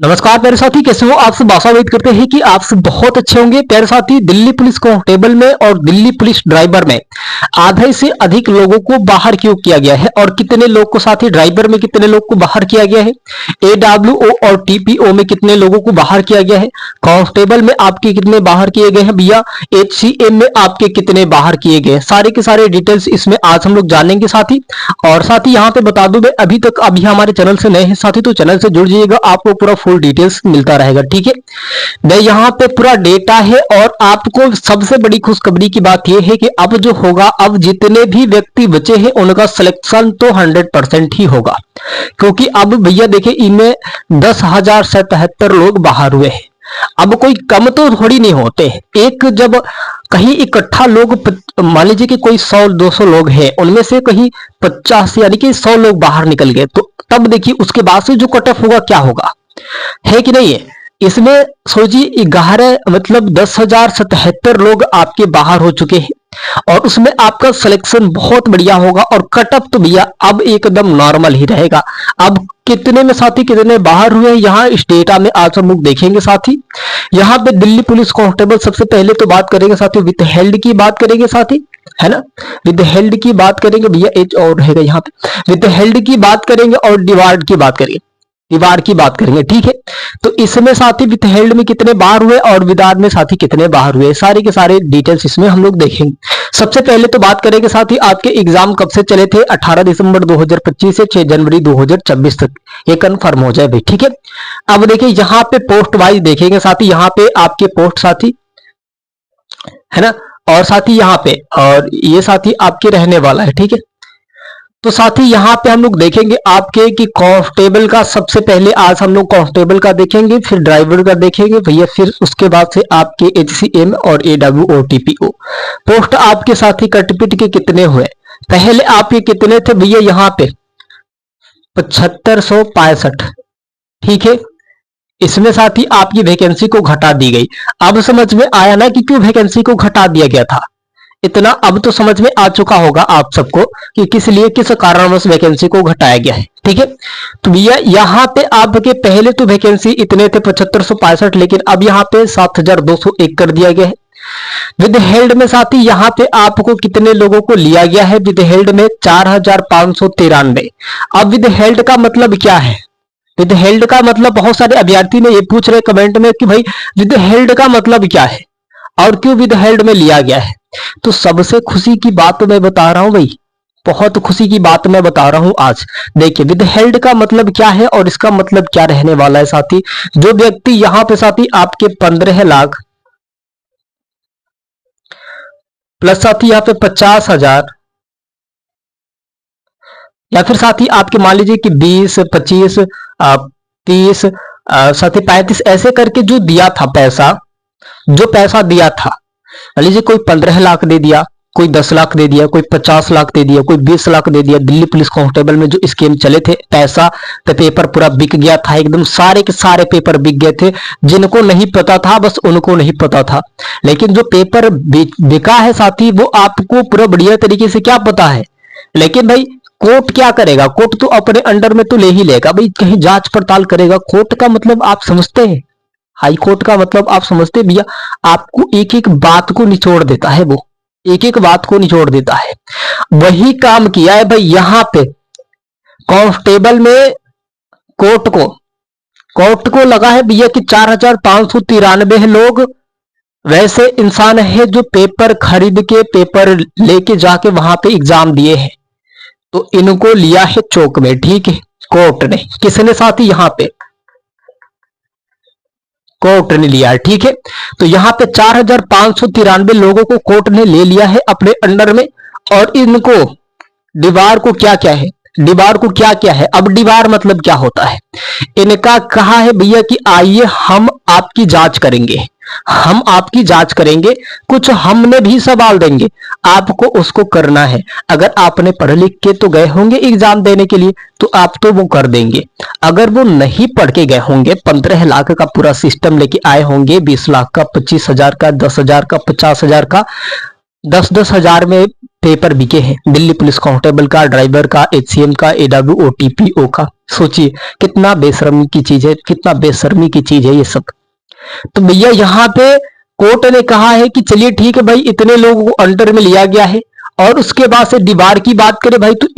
नमस्कार प्यारे साथी, कैसे हो आप सब। आशा उम्मीद करते हैं कि आप सब बहुत अच्छे होंगे। प्यारे साथी, दिल्ली पुलिस कांस्टेबल में और दिल्ली पुलिस ड्राइवर में आधे से अधिक लोगों को बाहर क्यों किया गया है और कितने लोग को, साथी ड्राइवर में कितने लोग को बाहर किया गया है, AWO और TPO में कितने लोगों को बाहर किया गया है, कांस्टेबल में आपके कितने बाहर किए गए हैं भैया, HCM में आपके कितने बाहर किए गए, सारे के सारे डिटेल्स इसमें आज हम लोग जानेंगे साथी। और साथी यहाँ पे बता दूं, मैं अभी हमारे चैनल से नए हैं साथी, तो चैनल से जुड़ जाइएगा, आपको पूरा फुल डिटेल्स मिलता रहेगा। ठीक है, मैं यहाँ पे पूरा डेटा है। और आपको सबसे बड़ी खुशखबरी की बात यह है कि अब जो होगा, अब जितने भी व्यक्ति बचे हैं उनका सिलेक्शन तो 100% ही होगा, क्योंकि अब भैया देखिए, इनमें 10,077 लोग बाहर हुए हैं। अब कोई कम तो थोड़ी नहीं होते। एक जब कहीं इकट्ठा लोग, मान लीजिए कि कोई 100-200 लोग हैं, उनमें से कहीं 50 यानी कि 100 लोग बाहर निकल गए, तो तब देखिए उसके बाद से जो कट ऑफ होगा क्या होगा, है कि नहीं है। इसमें सोचिए 11 मतलब 10,077 लोग आपके बाहर हो चुके हैं और उसमें आपका सिलेक्शन बहुत बढ़िया होगा और कटअप तो भैया अब एकदम नॉर्मल ही रहेगा। अब कितने में साथी कितने बाहर हुए हैं, यहाँ इस डेटा में आज हम लोग देखेंगे साथी। यहाँ पे दिल्ली पुलिस कांस्टेबल सबसे पहले तो बात करेंगे साथी, विद हेल्ड की बात करेंगे साथी, है ना। विद हेल्ड की बात करेंगे भैया, एज और रहेगा यहाँ पे। विद हेल्ड की बात करेंगे और डिवार्ड की बात करेंगे, दीवार की बात करेंगे। ठीक है, तो इसमें साथी विथ हेल्ड में कितने बाहर हुए और विदार्ड में साथी कितने बाहर हुए, सारे के सारे डिटेल्स इसमें हम लोग देखेंगे। सबसे पहले तो बात करेंगे साथी, आपके एग्जाम कब से चले थे, 18 दिसंबर 2025 से 6 जनवरी 2026 तक, ये कंफर्म हो जाए भाई। ठीक है, अब देखिए यहाँ पे पोस्ट वाइज देखेंगे साथी, यहाँ पे आपके पोस्ट साथी, है ना, और साथी यहाँ पे, और ये साथी आपके रहने वाला है। ठीक है, तो साथ ही यहाँ पे हम लोग देखेंगे आपके कि कांस्टेबल का, सबसे पहले आज हम लोग कांस्टेबल का देखेंगे, फिर ड्राइवर का देखेंगे भैया, फिर उसके बाद से आपके HCM और AWO और TPO पोस्ट आपके साथ ही कटपिट के कितने हुए। पहले आपके कितने थे भैया, यहाँ पे 7565। ठीक है, इसमें साथ ही आपकी वैकेंसी को घटा दी गई। अब समझ में आया ना कि क्यों वैकेंसी को घटा दिया गया था, इतना अब तो समझ में आ चुका होगा आप सबको कि किस लिए, किस कारणवश वैकेंसी को घटाया गया है। ठीक है, तो भैया यहाँ पे आपके पहले तो वैकेंसी इतने थे 7565, लेकिन अब यहाँ पे 7201 कर दिया गया है। विद हेल्ड में साथी यहाँ पे आपको कितने लोगों को लिया गया है, विद हेल्ड में 4593। अब विद हेल्ड का मतलब क्या है, विद हेल्ड का मतलब बहुत सारे अभ्यर्थी ने ये पूछ रहे कमेंट में कि भाई विद हेल्ड का मतलब क्या है और क्यों विद हेल्ड में लिया गया है। तो सबसे खुशी की बात मैं बता रहा हूं भाई, बहुत खुशी की बात मैं बता रहा हूं आज। देखिए विद हेल्ड का मतलब क्या है और इसका मतलब क्या रहने वाला है साथी। जो व्यक्ति यहां पे साथी आपके 15 लाख प्लस साथी यहाँ पे 50,000, या फिर साथी आपके मान लीजिए कि 20, 25, 30, साथी 35 ऐसे करके जो दिया था पैसा, जो पैसा दिया था, मान लीजिए कोई 15 लाख दे दिया, कोई 10 लाख दे दिया, कोई 50 लाख दे दिया, कोई 20 लाख दे दिया। दिल्ली पुलिस कांस्टेबल में जो स्कीम चले थे, पैसा पे पेपर पूरा बिक गया था, एकदम सारे के सारे पेपर बिक गए थे। जिनको नहीं पता था बस उनको नहीं पता था, लेकिन जो पेपर बिका है साथी वो आपको पूरा बढ़िया तरीके से क्या पता है। लेकिन भाई कोर्ट क्या करेगा, कोर्ट तो अपने अंडर में तो ले ही लेगा भाई, कहीं जांच पड़ताल करेगा। कोर्ट का मतलब आप समझते हैं, हाई कोर्ट का मतलब आप समझते भैया, आपको एक एक बात को निचोड़ देता है, वो एक एक बात को निचोड़ देता है। वही काम किया है भाई यहाँ पे कांस्टेबल में। कोर्ट को लगा है भैया कि 4593 लोग वैसे इंसान है जो पेपर खरीद के, पेपर लेके जाके वहां पे एग्जाम दिए हैं, तो इनको लिया है चौक में। ठीक है, कोर्ट ने, किसने साथी, यहाँ पे कोर्ट ने लिया है। ठीक है, तो यहाँ पे 4593 लोगों को कोर्ट ने ले लिया है अपने अंडर में। और इनको दीवार को क्या क्या है, दीवार को क्या क्या है, अब दीवार मतलब क्या होता है, इनका कहा है भैया कि आइए हम आपकी जांच करेंगे, हम आपकी जांच करेंगे, कुछ हमने भी सवाल देंगे, आपको उसको करना है। अगर आपने पढ़ लिख के तो गए होंगे एग्जाम देने के लिए तो आप तो वो कर देंगे। अगर वो नहीं पढ़ के गए होंगे, 15 लाख का पूरा सिस्टम लेके आए होंगे, 20 लाख का, 25,000 का, 10,000 का, 50,000 का, 10-10 हजार में पेपर बिके हैं, दिल्ली पुलिस कांस्टेबल का, ड्राइवर का, एचसीएम का, एडब्ल्यू टीपीओ का। सोचिए कितना बेशर्मी की चीज है, कितना बेशर्मी की चीज है ये सब। तो भैया यहाँ पे कोर्ट ने कहा है कि चलिए ठीक है भाई, इतने लोगों को अंडर में लिया गया है, और उसके बाद से दीवार की बात करें भाई, तो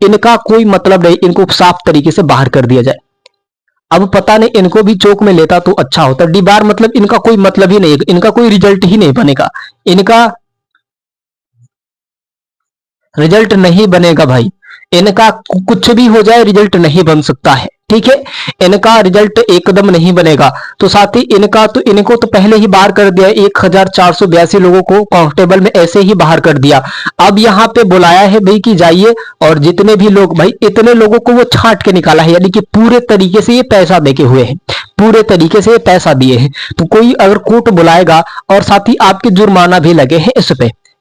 इनका कोई मतलब नहीं, इनको साफ तरीके से बाहर कर दिया जाए। अब पता नहीं, इनको भी चौक में लेता तो अच्छा होता। दीवार मतलब इनका कोई मतलब ही नहीं, इनका कोई रिजल्ट ही नहीं बनेगा, इनका रिजल्ट नहीं बनेगा भाई, इनका कुछ भी हो जाए रिजल्ट नहीं बन सकता है, ठीक है, इनका रिजल्ट एकदम नहीं बनेगा। तो साथ ही इनको तो पहले ही बाहर कर दिया, 1482 लोगों को कांस्टेबल में ऐसे ही बाहर कर दिया। अब यहाँ पे बुलाया है भाई कि जाइए, और जितने भी लोग भाई, इतने लोगों को वो छांट के निकाला है, यानी कि पूरे तरीके से ये पैसा देके हुए हैं, पूरे तरीके से ये पैसा दिए हैं। तो कोई अगर कोर्ट बुलाएगा और साथ ही आपके जुर्माना भी लगे हैं,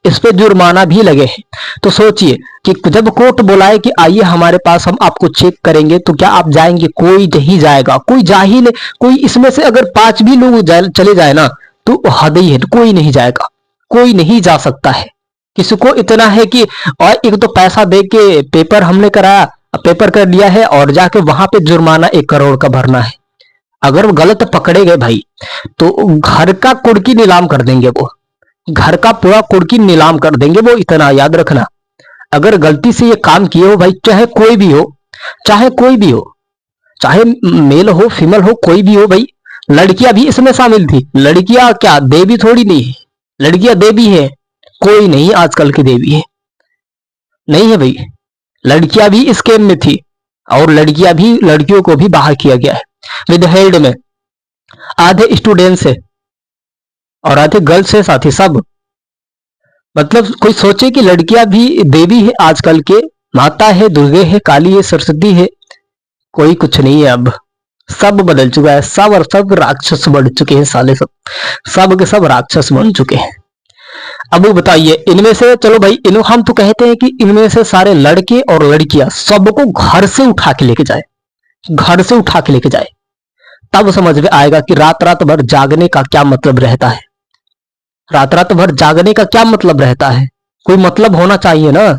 इस पे जुर्माना भी लगे हैं, तो सोचिए कि जब कोर्ट बुलाए कि आइए हमारे पास, हम आपको चेक करेंगे, तो क्या आप जाएंगे? कोई नहीं जाएगा, कोई जा ही नहीं। कोई इसमें से अगर 5 भी लोग चले जाए ना तो हद ही है, तो कोई नहीं जाएगा, कोई नहीं जा सकता है। किसी को इतना है कि और एक तो पैसा दे के पेपर हमने कराया, पेपर कर लिया है, और जाके वहां पे जुर्माना 1 करोड़ का भरना है। अगर गलत पकड़े गए भाई तो घर का कुर्की नीलाम कर देंगे, वो घर का पूरा कुर्की नीलाम कर देंगे, वो इतना याद रखना। अगर गलती से ये काम किए हो भाई, चाहे कोई भी हो, चाहे कोई भी हो, चाहे मेल हो फीमेल हो, कोई भी हो भाई, लड़कियां भी इसमें शामिल थी। लड़कियां क्या देवी थोड़ी नहीं है, लड़कियां देवी है, कोई नहीं आजकल की देवी है, नहीं है भाई, लड़कियां भी इस गेम में थी, और लड़कियों को भी बाहर किया गया है विद हेल्ड में। आधे स्टूडेंट्स है और आधे गर्ल्स है, साथ ही सब, मतलब कोई सोचे कि लड़कियां भी देवी है आजकल के, माता है, दुर्गे है, काली है, सरस्वती है, कोई कुछ नहीं है। अब सब बदल चुका है, सब और सब राक्षस बन चुके हैं साले, सब के सब राक्षस बन चुके हैं। अब बताइए, इनमें से चलो भाई, हम तो कहते हैं कि इनमें से सारे लड़के और लड़कियां सबको घर से उठा के लेके जाए, घर से उठा के लेके जाए, तब समझ में आएगा कि रात रात भर जागने का क्या मतलब रहता है। रात रात भर जागने का क्या मतलब रहता है, कोई मतलब होना चाहिए ना।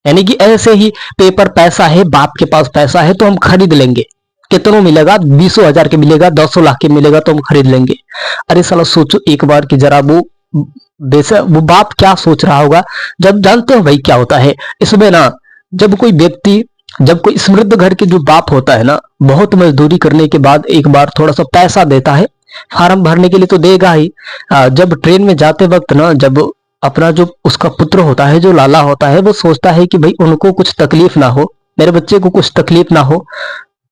यानी कि ऐसे ही पेपर पैसा है, बाप के पास पैसा है तो हम खरीद लेंगे, कितनों मिलेगा, 20,000 के मिलेगा, 200 लाख के मिलेगा तो हम खरीद लेंगे। अरे साला सोचो एक बार कि जरा वो वो बाप क्या सोच रहा होगा। जब जानते हो भाई क्या होता है इसमें ना, जब कोई व्यक्ति, जब कोई समृद्ध घर के जो बाप होता है ना, बहुत मजदूरी करने के बाद एक बार थोड़ा सा पैसा देता है, फार्म भरने के लिए तो देगा ही। जब ट्रेन में जाते वक्त ना, जब अपना जो उसका पुत्र होता है, जो लाला होता है, वो सोचता है कि भाई उनको कुछ तकलीफ ना हो, मेरे बच्चे को कुछ तकलीफ ना हो,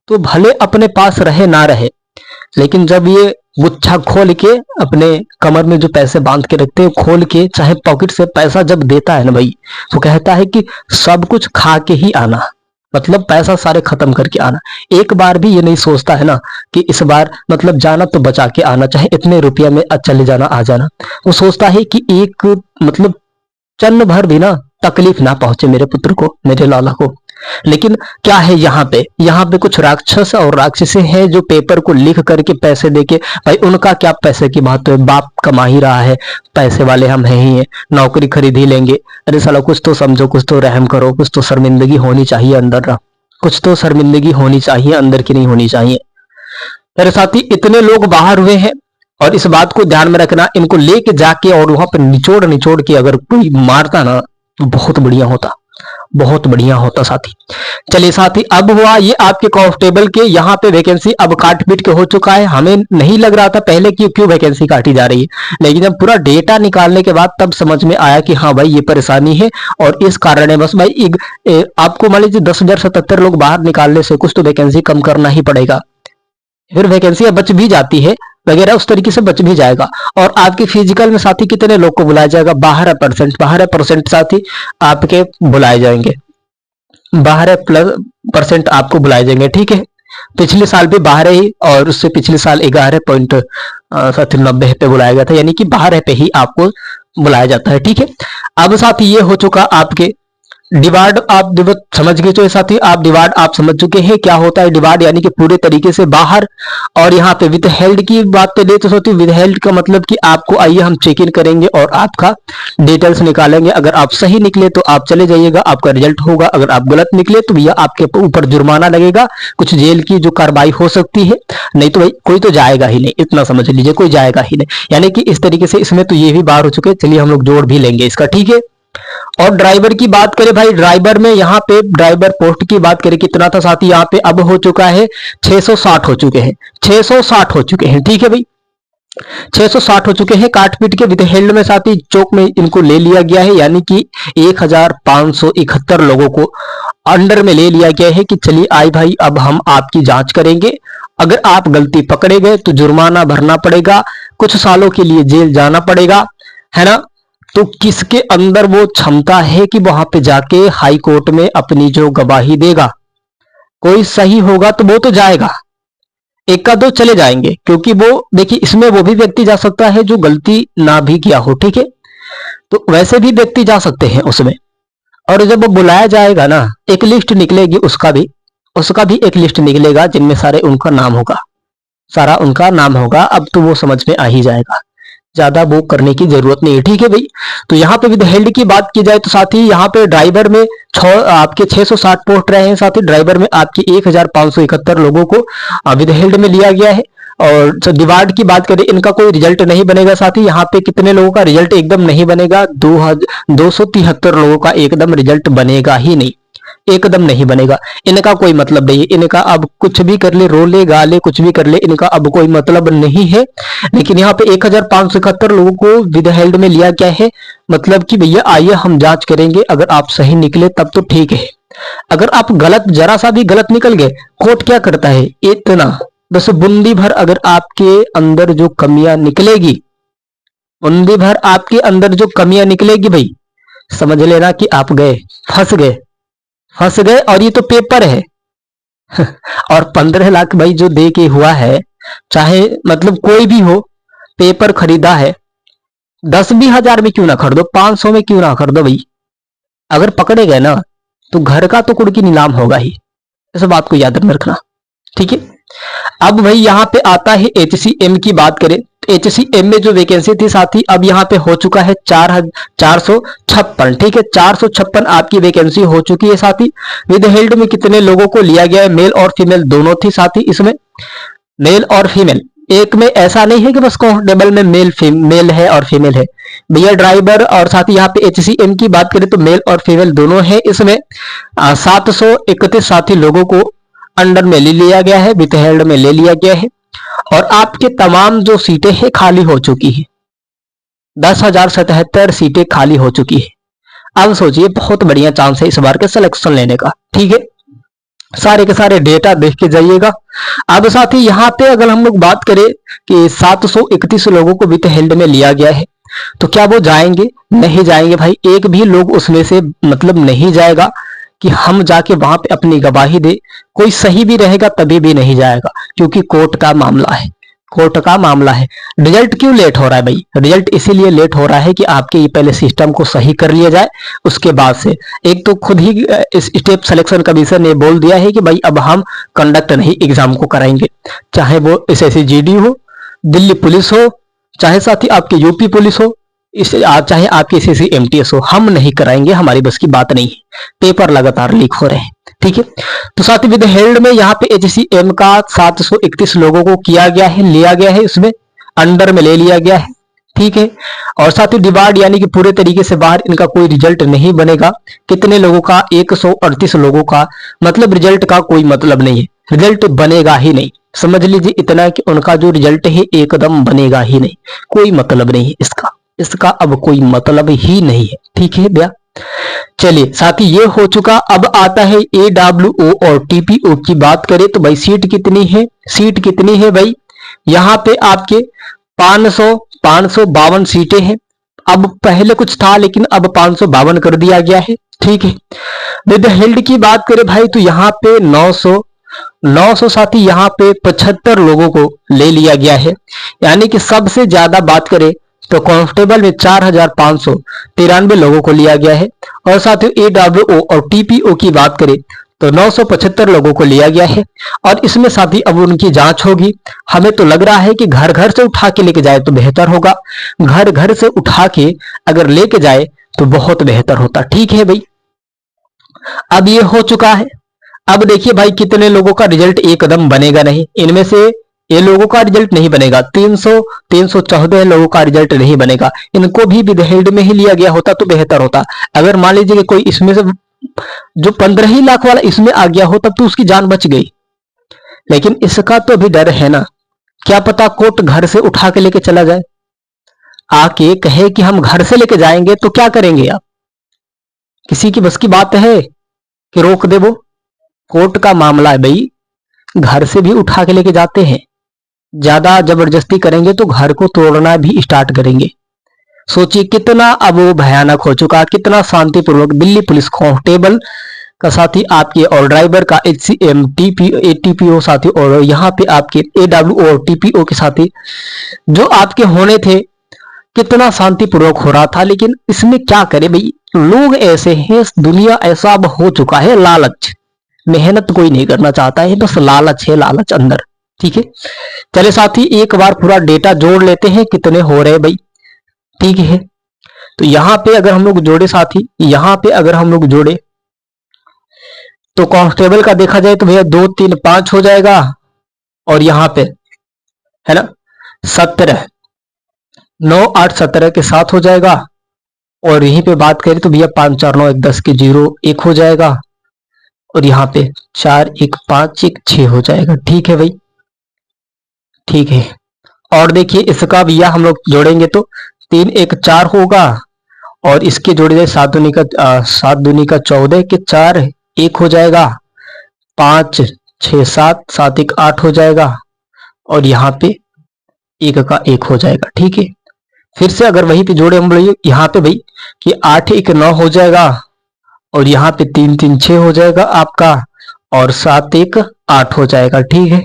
तो भले अपने पास रहे ना रहे, लेकिन जब ये गुच्छा खोल के अपने कमर में जो पैसे बांध के रखते हैं, खोल के चाहे पॉकेट से पैसा जब देता है ना भाई, तो कहता है कि सब कुछ खा के ही आना, मतलब पैसा सारे खत्म करके आना। एक बार भी ये नहीं सोचता है ना कि इस बार मतलब जाना तो बचा के आना, चाहे इतने रुपया में चले जाना आ जाना। वो सोचता है कि एक मतलब चन्न भर भी ना तकलीफ ना पहुंचे मेरे पुत्र को, मेरे लाला को। लेकिन क्या है यहाँ पे कुछ राक्षस और राक्षसी हैं जो पेपर को लिख करके पैसे देके, भाई उनका क्या पैसे की बात है, बाप कमा ही रहा है, पैसे वाले हम हैं ही हैं, नौकरी खरीद ही लेंगे। अरे साला कुछ तो समझो, कुछ तो रहम करो, कुछ तो शर्मिंदगी होनी चाहिए अंदर ना, कुछ तो शर्मिंदगी होनी चाहिए अंदर की, नहीं होनी चाहिए। मेरे साथी इतने लोग बाहर हुए हैं, और इस बात को ध्यान में रखना, इनको लेके जाके और वहां पर निचोड़ निचोड़ के अगर कोई मारता ना तो बहुत बढ़िया होता, बहुत बढ़िया होता साथी। चलिए साथी, अब हुआ ये आपके कांस्टेबल के यहाँ पे वैकेंसी अब काट पीट के हो चुका है। हमें नहीं लग रहा था पहले कि क्यों वैकेंसी काटी जा रही है, लेकिन जब पूरा डेटा निकालने के बाद तब समझ में आया कि हाँ भाई ये परेशानी है, और इस कारण है बस भाई आपको मान लीजिए 10,077 लोग बाहर निकालने से कुछ तो वैकेंसी कम करना ही पड़ेगा, फिर वैकेंसी बच भी जाती है वगैरह, उस तरीके से बच भी जाएगा। और आपके फिजिकल में साथी कितने लोग को बुलाया जाएगा, 12% साथी आपके बुलाए जाएंगे, 12% आपको बुलाए जाएंगे, ठीक है। पिछले साल भी 12 ही, और उससे पिछले साल 11.90 पे बुलाया गया था, यानी कि 12 पे ही आपको बुलाया जाता है, ठीक है। अब साथी ये हो चुका आपके डिवार्ड आप समझ गए। तो साथी आप डिवार्ड आप समझ चुके हैं क्या होता है डिवार्ड, यानी कि पूरे तरीके से बाहर। और यहाँ पे विद हेल्ड की बात करें तो साथी विद हेल्ड का मतलब कि आपको आइए हम चेक इन करेंगे और आपका डिटेल्स निकालेंगे। अगर आप सही निकले तो आप चले जाइएगा, आपका रिजल्ट होगा। अगर आप गलत निकले तो भैया आपके ऊपर जुर्माना लगेगा, कुछ जेल की जो कार्रवाई हो सकती है। नहीं तो भाई कोई तो जाएगा ही नहीं, इतना समझ लीजिए, कोई जाएगा ही नहीं। यानी कि इस तरीके से इसमें तो ये भी बाहर हो चुके हैं। चलिए हम लोग जोड़ भी लेंगे इसका, ठीक है। और ड्राइवर की बात करें भाई, ड्राइवर में यहाँ पे ड्राइवर पोस्ट की बात करें कितना था साथी, यहाँ पे अब हो चुका है 660 हो चुके हैं, 660 हो चुके हैं, ठीक है भाई 660 हो चुके हैं। काट पीट के विद हेल्ड में साथी चौक में इनको ले लिया गया है, यानी कि 1571 लोगों को अंडर में ले लिया गया है कि चलिए आई भाई अब हम आपकी जांच करेंगे। अगर आप गलती पकड़े गए तो जुर्माना भरना पड़ेगा, कुछ सालों के लिए जेल जाना पड़ेगा, है ना। तो किसके अंदर वो क्षमता है कि वहां पे जाके हाई कोर्ट में अपनी जो गवाही देगा। कोई सही होगा तो वो तो जाएगा, एक का दो चले जाएंगे, क्योंकि वो देखिए इसमें वो भी व्यक्ति जा सकता है जो गलती ना भी किया हो, ठीक है। तो वैसे भी व्यक्ति जा सकते हैं उसमें। और जब वो बुलाया जाएगा ना, एक लिस्ट निकलेगी उसका भी एक लिस्ट निकलेगा जिनमें सारे उनका नाम होगा, सारा उनका नाम होगा। अब तो वो समझ में आ ही जाएगा, ज्यादा वो करने की जरूरत नहीं है, ठीक है भाई। तो यहाँ पे विद हेल्ड की बात की जाए तो साथी यहाँ पे ड्राइवर में आपके 660 पोस्ट रहे हैं साथी, ड्राइवर में आपके 1571 लोगों को विद हेल्ड में लिया गया है। और डिवार्ड की बात करें, इनका कोई रिजल्ट नहीं बनेगा साथी। यहाँ पे कितने लोगों का रिजल्ट एकदम नहीं बनेगा, 273 लोगों का एकदम रिजल्ट बनेगा ही नहीं, एकदम नहीं बनेगा। इनका कोई मतलब नहीं है, इनका अब कुछ भी कर ले, रोले गाले कुछ भी कर ले, इनका अब कोई मतलब नहीं है। लेकिन यहाँ पे 1571 लोगों को विद हेल्ड में लिया गया है, मतलब कि भैया आइए हम जांच करेंगे, अगर आप सही निकले तब तो ठीक है। अगर आप गलत जरा सा भी गलत निकल गए, कोर्ट क्या करता है, इतना बस बूंदी भर अगर आपके अंदर जो कमियां निकलेगी, बूंदी भर आपके अंदर जो कमियां निकलेगी भाई, समझ लेना कि आप गए, फंस गए, फंस गए। और ये तो पेपर है और 15 लाख भाई जो दे के हुआ है, चाहे मतलब कोई भी हो, पेपर खरीदा है, 10 भी हजार में क्यों ना खरीदो, 500 में क्यों ना खरीदो भाई। अगर पकड़े गए ना तो घर का तो कुड़ की नीलाम होगा ही, इस बात को याद में रखना, ठीक है। अब भाई यहाँ पे आता है HCM की बात करें, HCM में जो वैकेंसी थी साथी, अब यहाँ पे हो चुका है 456, ठीक है 456 आपकी वैकेंसी हो चुकी है साथी। विद हेल्ड में कितने लोगों को लिया गया है, मेल और फीमेल दोनों थी साथी, इसमें मेल और फीमेल, एक में ऐसा नहीं है कि बस कांस्टेबल में मेल है और फीमेल है भैया। ड्राइवर और साथ ही यहाँ पे HCM की बात करें तो मेल और फीमेल दोनों है इसमें। 731 साथी लोगों को अंडर में ले लिया गया है, विद हेल्ड में ले लिया गया है। और आपके तमाम जो सीटें हैं खाली हो चुकी है, 10,077 सीटें खाली हो चुकी है। अब सोचिए बहुत बढ़िया चांस है इस बार के सिलेक्शन लेने का, ठीक है। सारे के सारे डेटा देख के जाइएगा। अब साथ ही यहाँ पे अगर हम लोग बात करें कि 731 लोगों को विद हेल्ड में लिया गया है, तो क्या वो जाएंगे, नहीं जाएंगे भाई, एक भी लोग उसमें से मतलब नहीं जाएगा कि हम जाके वहां पे अपनी गवाही दे। कोई सही भी रहेगा तभी भी नहीं जाएगा, क्योंकि कोर्ट का मामला है, कोर्ट का मामला है। रिजल्ट क्यों लेट हो रहा है भाई, रिजल्ट इसीलिए लेट हो रहा है कि आपके ये पहले सिस्टम को सही कर लिया जाए, उसके बाद से। एक तो खुद ही इस स्टेट सिलेक्शन कमीशन ने बोल दिया है कि भाई अब हम कंडक्ट नहीं एग्जाम को कराएंगे, चाहे वो SSC GD हो, दिल्ली पुलिस हो, चाहे साथ ही आपके यूपी पुलिस हो, चाहे आपके SSC MTS हो, हम नहीं कराएंगे, हमारी बस की बात नहीं है। पेपर लगातार लीक हो रहे हैं, ठीक है। तो साथ ही विद हेल्ड में यहाँ पे HCM का 731 लोगों को किया गया है, लिया गया है, इसमें अंडर में ले लिया गया है, ठीक है। और साथ ही डिवार्ड यानी कि पूरे तरीके से बाहर, इनका कोई रिजल्ट नहीं बनेगा। कितने लोगों का, 138 लोगों का, मतलब रिजल्ट का कोई मतलब नहीं है, रिजल्ट बनेगा ही नहीं। समझ लीजिए इतना कि उनका जो रिजल्ट है एकदम बनेगा ही नहीं, कोई मतलब नहीं है इसका, इसका अब कोई मतलब ही नहीं है, ठीक है भैया। चलिए साथी ये हो चुका। अब आता है AWO और TPO की बात करें तो भाई सीट कितनी है, सीट कितनी है भाई, यहाँ पे आपके 552 सीटें हैं। अब पहले कुछ था लेकिन अब 552 कर दिया गया है, ठीक है। विद हेल्ड की बात करें भाई तो यहाँ पे 900 साथी यहाँ पे 75 लोगों को ले लिया गया है, यानी कि सबसे ज्यादा बात करें तो कांस्टेबल में 4593 लोगों को लिया गया है। और साथियों AWO और TPO की बात करें तो 975 लोगों को लिया गया है। और इसमें साथी अब उनकी जांच होगी। हमें तो लग रहा है कि घर घर से उठा के लेके जाए तो बेहतर होगा। घर घर से उठा के अगर लेके जाए तो बहुत बेहतर होता। ठीक है भाई, अब ये हो चुका है। अब देखिए भाई कितने लोगों का रिजल्ट एकदम बनेगा नहीं। इनमें से ये लोगों का रिजल्ट नहीं बनेगा। 314 लोगों का रिजल्ट नहीं बनेगा। इनको भी विद हेल्ड में ही लिया गया होता तो बेहतर होता। अगर मान लीजिए कि कोई इसमें से जो 15 ही लाख वाला इसमें आ गया हो तब तो उसकी जान बच गई। लेकिन इसका तो भी डर है ना, क्या पता कोर्ट घर से उठा के लेके चला जाए, आके कहे कि हम घर से लेके जाएंगे तो क्या करेंगे आप? किसी की बस की बात है कि रोक दे? वो कोर्ट का मामला है भाई, घर से भी उठा के लेके जाते हैं। ज्यादा जबरदस्ती करेंगे तो घर को तोड़ना भी स्टार्ट करेंगे। सोचिए कितना अब वो भयानक हो चुका, कितना शांतिपूर्वक दिल्ली पुलिस कांस्टेबल का साथी आपके और ड्राइवर का HCM TPO साथी और यहाँ पे आपके AWO और TPO के साथी जो आपके होने थे, कितना शांतिपूर्वक हो रहा था। लेकिन इसमें क्या करे भाई, लोग ऐसे हैं, दुनिया ऐसा अब हो चुका है, लालच, मेहनत कोई नहीं करना चाहता है, बस लालच है, लालच अंदर। ठीक है, चले साथी एक बार पूरा डेटा जोड़ लेते हैं कितने हो रहे भाई। ठीक है, तो यहाँ पे अगर हम लोग जोड़े साथी, यहाँ पे अगर हम लोग जोड़े तो कांस्टेबल का देखा जाए तो भैया 2 3 5 हो जाएगा। और यहाँ पे है ना 17, 9 8 17 के 7 हो जाएगा। और यहीं पे बात करें तो भैया 5 4 9 1 10 के 0 1 हो जाएगा। और यहाँ पे 4 1 5 1 6 हो जाएगा। ठीक है भाई, ठीक है। और देखिए इसका भैया हम लोग जोड़ेंगे तो 3 1 4 होगा। और इसके जोड़े जाए 7 दूनी का 14 के 4 1 हो जाएगा। 5 6 7 7 1 8 हो जाएगा। और यहाँ पे 1 का 1 हो जाएगा। ठीक है, फिर से अगर वहीं पे जोड़े हम लोग यहाँ पे भाई कि 8 1 9 हो जाएगा। और यहाँ पे 3 3 6 हो जाएगा आपका। और 7 1 8 हो जाएगा। ठीक है,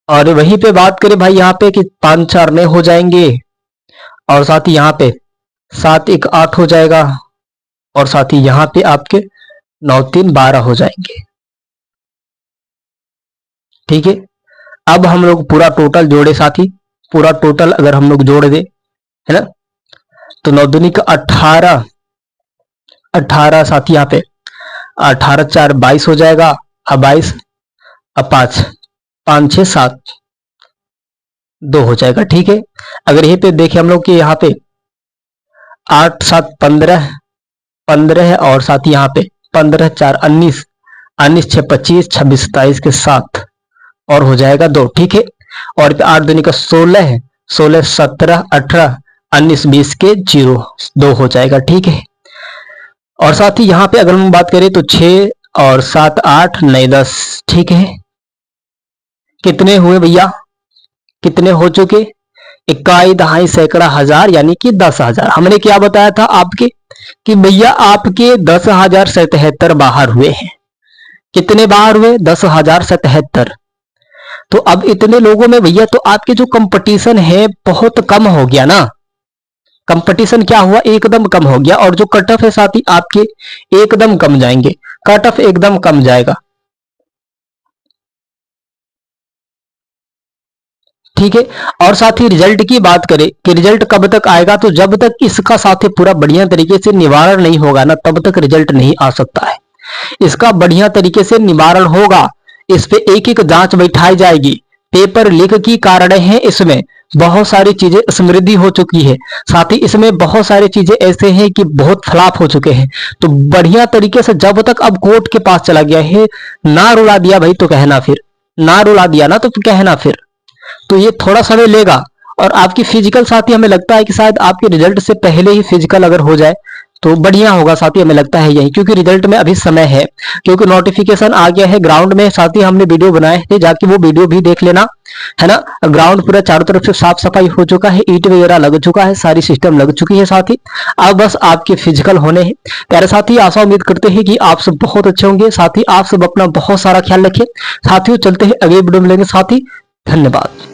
और वहीं पे बात करें भाई यहाँ पे कि 5 4 9 हो जाएंगे। और साथ ही यहाँ पे 7 1 8 हो जाएगा। और साथ ही यहाँ पे आपके 9 3 12 हो जाएंगे। ठीक है, अब हम लोग पूरा टोटल जोड़े साथी, पूरा टोटल अगर हम लोग जोड़ दे है ना तो 9 दूनी का 18 18 साथी यहाँ पे 18 4 22 हो जाएगा। अब 22 अब 5 5 6 7 2 हो जाएगा। ठीक है, अगर यहीं पे देखें हम लोग कि यहाँ पे 8 7 15 15 है। और साथ ही यहाँ पे 15 4 19 19 6 25 26 27 के 7 और हो जाएगा 2। ठीक है, और 8 दूनी का 16 है। 16 17 18 19 20 के 0 2 हो जाएगा। ठीक है, और साथ ही यहाँ पे अगर हम बात करें तो 6 और 7 8 9 10। ठीक है, कितने हुए भैया, कितने हो चुके? इकाई दहाई सैकड़ा हजार यानी कि 10,000। हमने क्या बताया था आपके कि भैया आपके 10,077 बाहर हुए हैं। कितने बाहर हुए? 10,077। तो अब इतने लोगों में भैया तो आपके जो कंपटीशन है बहुत कम हो गया ना। कंपटीशन क्या हुआ, एकदम कम हो गया। और जो कट ऑफ है साथी आपके एकदम कम जाएंगे, कट ऑफ एकदम कम जाएगा। ठीक है, और साथ ही रिजल्ट की बात करें कि रिजल्ट कब तक आएगा, तो जब तक इसका साथ पूरा बढ़िया तरीके से निवारण नहीं होगा ना तब तक रिजल्ट नहीं आ सकता है। इसका बढ़िया तरीके से निवारण होगा, इस पे एक एक जांच बैठाई जाएगी। पेपर लीक की कारण है, इसमें बहुत सारी चीजें समृद्धि हो चुकी है, साथ ही इसमें बहुत सारी चीजें ऐसे हैं कि बहुत फ्लॉप हो चुके हैं। तो बढ़िया तरीके से जब तक अब कोर्ट के पास चला गया है, ना रुला दिया भाई तो कहना, फिर ना रुला दिया ना तो कहना फिर, तो ये थोड़ा समय लेगा। और आपकी फिजिकल साथी हमें लगता है कि शायद आपके रिजल्ट से पहले ही फिजिकल अगर हो जाए तो बढ़िया होगा साथी, हमें लगता है यही, क्योंकि रिजल्ट में अभी समय है, क्योंकि नोटिफिकेशन आ गया है ग्राउंड में। साथी हमने वीडियो बनाए थे, जाके वो वीडियो भी देख लेना है ना। ग्राउंड पूरा चारों तरफ से साफ सफाई हो चुका है, ईंट वगैरह लग चुका है, सारी सिस्टम लग चुकी है साथी। अब बस आपके फिजिकल होने हैं। प्यारे साथी, आशा उम्मीद करते हैं कि आप सब बहुत अच्छे होंगे। साथी आप सब अपना बहुत सारा ख्याल रखें। साथियों चलते हैं अगले वीडियो में मिलेंगे साथी, धन्यवाद।